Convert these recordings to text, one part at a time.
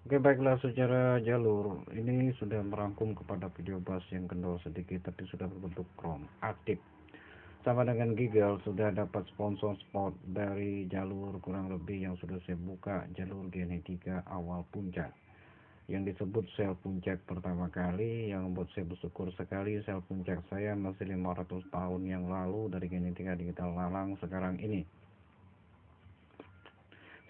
Oke, baiklah, secara jalur ini sudah merangkum kepada video bass yang kendor sedikit tapi sudah berbentuk chrome aktif. Sama dengan Giggle sudah dapat sponsor spot dari jalur kurang lebih yang sudah saya buka jalur genetika awal puncak yang disebut sel puncak pertama kali, yang membuat saya bersyukur sekali. Sel puncak saya masih 500 tahun yang lalu dari genetika digital lalang sekarang ini.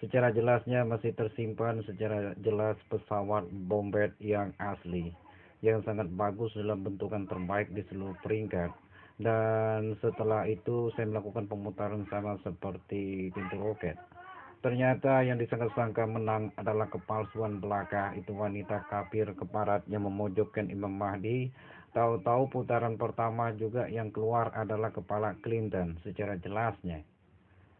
Secara jelasnya masih tersimpan secara jelas pesawat Bombard yang asli, yang sangat bagus dalam bentukan terbaik di seluruh peringkat. Dan setelah itu saya melakukan pemutaran sama seperti pintu roket. Ternyata yang disangka-sangka menang adalah kepalsuan belaka. Itu wanita kafir keparat yang memojokkan Imam Mahdi. Tahu-tahu putaran pertama juga yang keluar adalah kepala Clinton secara jelasnya.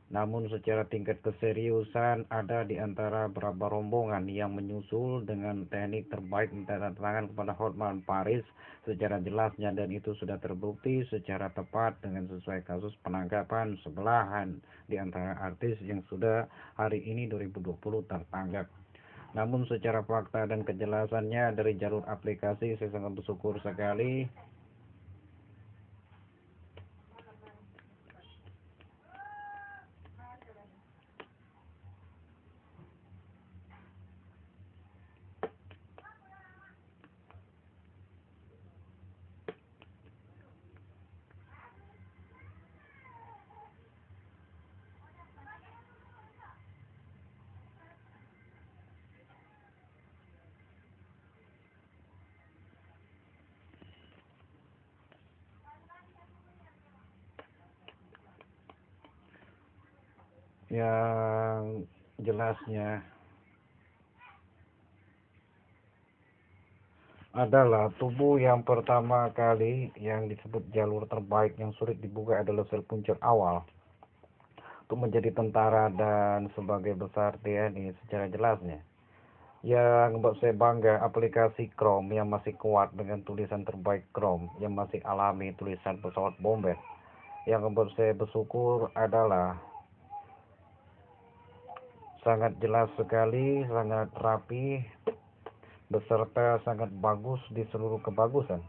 Namun secara tingkat keseriusan ada di antara beberapa rombongan yang menyusul dengan teknik terbaik tanda tangan kepada Hotman Paris secara jelasnya, dan itu sudah terbukti secara tepat dengan sesuai kasus penangkapan sebelahan di antara artis yang sudah hari ini 2020 tertangkap. Namun secara fakta dan kejelasannya dari jalur aplikasi saya sangat bersyukur sekali. Yang jelasnya adalah tubuh yang pertama kali yang disebut jalur terbaik yang sulit dibuka adalah sel puncak awal untuk menjadi tentara dan sebagai besar TNI secara jelasnya. Yang membuat saya bangga aplikasi Chrome yang masih kuat dengan tulisan terbaik Chrome yang masih alami tulisan pesawat bomber. Yang membuat saya bersyukur adalah sangat jelas sekali, sangat rapi, beserta sangat bagus di seluruh kebagusan.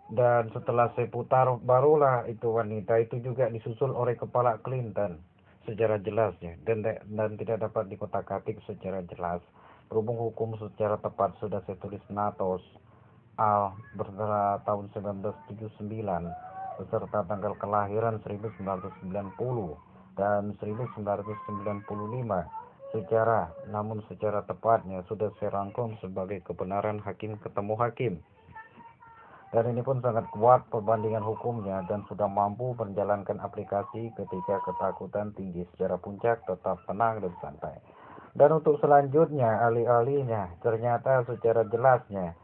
Dan setelah saya putar barulah itu wanita itu juga disusul oleh kepala Clinton secara jelasnya, dan tidak dapat dikotak-atik secara jelas. Berhubung hukum secara tepat sudah saya tulis Natos Al beserta tahun 1979 beserta tanggal kelahiran 1990 dan 1995 secara tepatnya sudah saya rangkum sebagai kebenaran hakim ketemu hakim. Dan ini pun sangat kuat perbandingan hukumnya dan sudah mampu menjalankan aplikasi ketika ketakutan tinggi. Secara puncak tetap tenang dan santai. Dan untuk selanjutnya alih-alihnya ternyata secara jelasnya,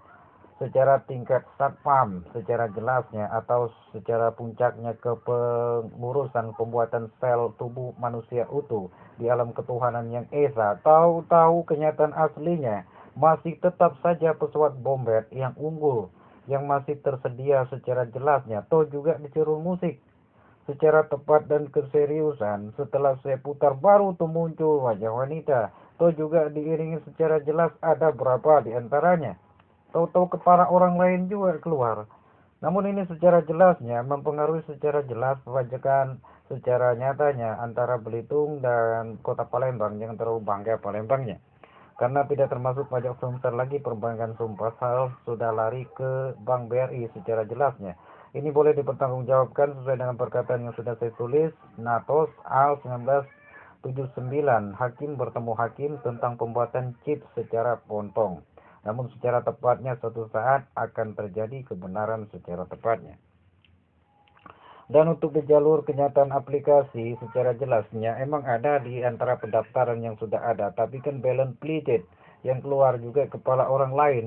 secara tingkat satpam, secara jelasnya atau secara puncaknya kepengurusan pembuatan sel tubuh manusia utuh di alam ketuhanan yang esa, tahu-tahu kenyataan aslinya masih tetap saja pesawat bomber yang unggul yang masih tersedia secara jelasnya. Toh juga disuruh musik secara tepat dan keseriusan. Setelah saya putar baru tuh muncul wajah wanita. Toh juga diiringi secara jelas ada berapa di antaranya. Tahu-tahu kepala orang lain juga keluar. Namun ini secara jelasnya mempengaruhi secara jelas pajakan secara nyatanya antara Belitung dan kota Palembang. Jangan terlalu bangga Palembangnya. Karena tidak termasuk pajak sebesar lagi perbankan Sumpasal sudah lari ke Bank BRI secara jelasnya. Ini boleh dipertanggungjawabkan sesuai dengan perkataan yang sudah saya tulis. Natos Al 1979 hakim bertemu hakim tentang pembuatan chip secara pontong. Namun secara tepatnya suatu saat akan terjadi kebenaran secara tepatnya. Dan untuk di jalur kenyataan aplikasi secara jelasnya emang ada di antara pendaftaran yang sudah ada, tapi kan balance pleated yang keluar juga kepala orang lain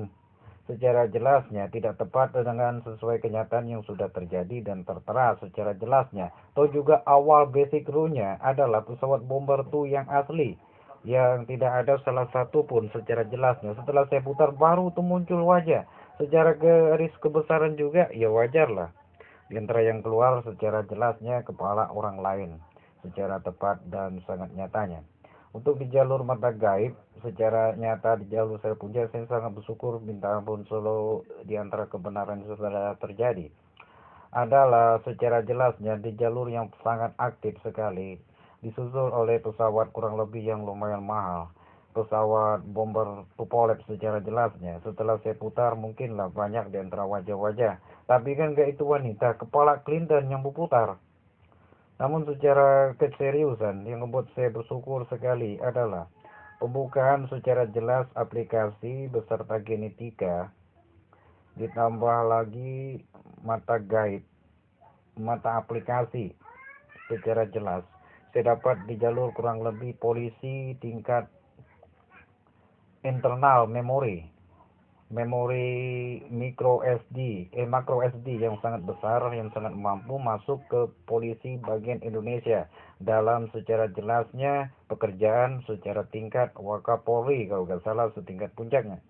secara jelasnya tidak tepat dengan sesuai kenyataan yang sudah terjadi dan tertera secara jelasnya. Atau juga awal basic rule-nya adalah pesawat bomber 2 yang asli yang tidak ada salah satu pun secara jelasnya. Setelah saya putar baru tuh muncul wajah secara garis kebesaran juga, ya wajar lah. Di antara yang keluar secara jelasnya kepala orang lain secara tepat dan sangat nyatanya. Untuk di jalur mata gaib, secara nyata di jalur saya punya, saya sangat bersyukur minta ampun Solo di antara kebenaran yang sudah terjadi. Adalah secara jelasnya di jalur yang sangat aktif sekali, disusul oleh pesawat kurang lebih yang lumayan mahal. Pesawat bomber Tupolev secara jelasnya. Setelah saya putar, mungkinlah banyak di antara wajah-wajah. Tapi kan gak itu wanita, kepala Clinton yang berputar. Namun secara keseriusan yang membuat saya bersyukur sekali adalah pembukaan secara jelas aplikasi beserta genetika, ditambah lagi mata guide, mata aplikasi secara jelas. Saya dapat di jalur kurang lebih polisi tingkat internal memori macro SD yang sangat besar, yang sangat mampu masuk ke polisi bagian Indonesia dalam secara jelasnya pekerjaan secara tingkat Wakapolri kalau nggak salah setingkat puncaknya,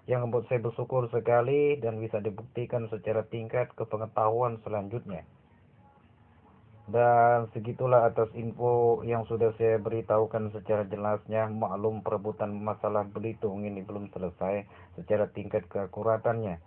yang membuat saya bersyukur sekali dan bisa dibuktikan secara tingkat kepengetahuan selanjutnya. Dan segitulah atas info yang sudah saya beritahukan secara jelasnya. Maklum perebutan masalah Belitung ini belum selesai secara tingkat keakuratannya.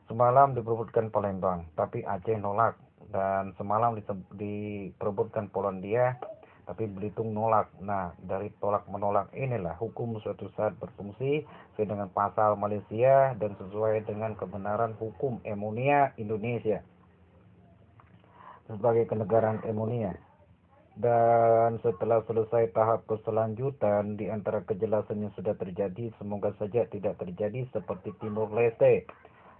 Semalam diperebutkan Palembang, tapi Aceh nolak. Dan semalam diperebutkan Polandia, tapi Belitung nolak. Nah, dari tolak menolak inilah hukum suatu saat berfungsi sesuai dengan pasal Malaysia dan sesuai dengan kebenaran hukum Emonia Indonesia sebagai kenegaraan Emonia. Dan setelah selesai tahap keselanjutan di antara kejelasan yang sudah terjadi, semoga saja tidak terjadi seperti Timur Leste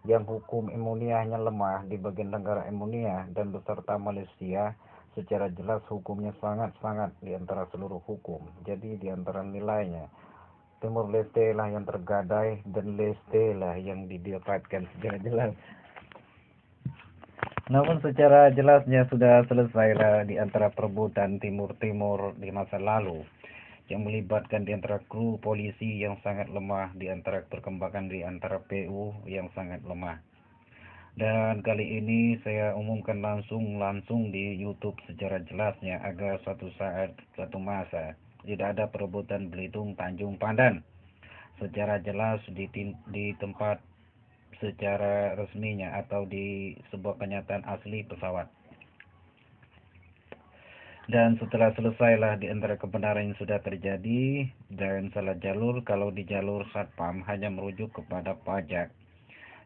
yang hukum Emonia hanya lemah di bagian negara Emonia dan beserta Malaysia secara jelas hukumnya sangat-sangat di antara seluruh hukum. Jadi di antara nilainya Timur Leste lah yang tergadai dan Leste lah yang didapatkan secara jelas. Namun secara jelasnya sudah selesailah di antara perebutan timur-timur di masa lalu yang melibatkan di antara kru polisi yang sangat lemah, di antara perkembangan di antara PU yang sangat lemah. Dan kali ini saya umumkan langsung di YouTube secara jelasnya agar suatu saat, suatu masa tidak ada perebutan Belitung Tanjung Pandan secara jelas di tempat secara resminya atau di sebuah kenyataan asli pesawat. Dan setelah selesailah di antara kebenaran yang sudah terjadi dan salah jalur, kalau di jalur Satpam hanya merujuk kepada pajak,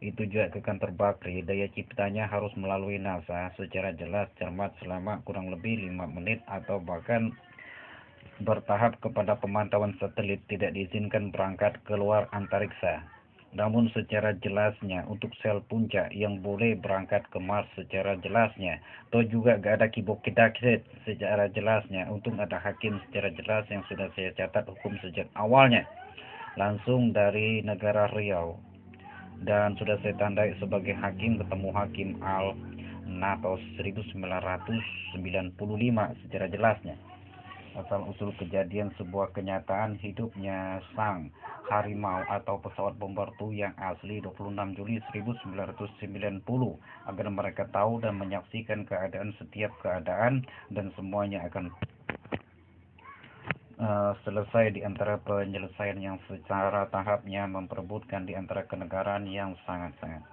itu juga ke kantor Bakri, daya ciptanya harus melalui NASA secara jelas cermat selama kurang lebih 5 menit atau bahkan bertahap kepada pemantauan satelit, tidak diizinkan berangkat keluar antariksa. Namun secara jelasnya untuk sel puncak yang boleh berangkat ke Mars secara jelasnya, atau juga gak ada kibok-kidakset secara jelasnya, untuk ada hakim secara jelas yang sudah saya catat hukum sejak awalnya langsung dari negara Riau, dan sudah saya tandai sebagai hakim ketemu hakim Al Natos 1995 secara jelasnya. Asal usul kejadian sebuah kenyataan hidupnya sang harimau atau pesawat bomber Tu yang asli 26 Juli 1990 agar mereka tahu dan menyaksikan keadaan setiap keadaan dan semuanya akan selesai di antara penyelesaian yang secara tahapnya memperebutkan di antara kenegaraan yang sangat-sangat.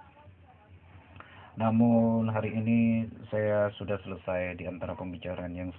Namun hari ini saya sudah selesai di antara pembicaraan yang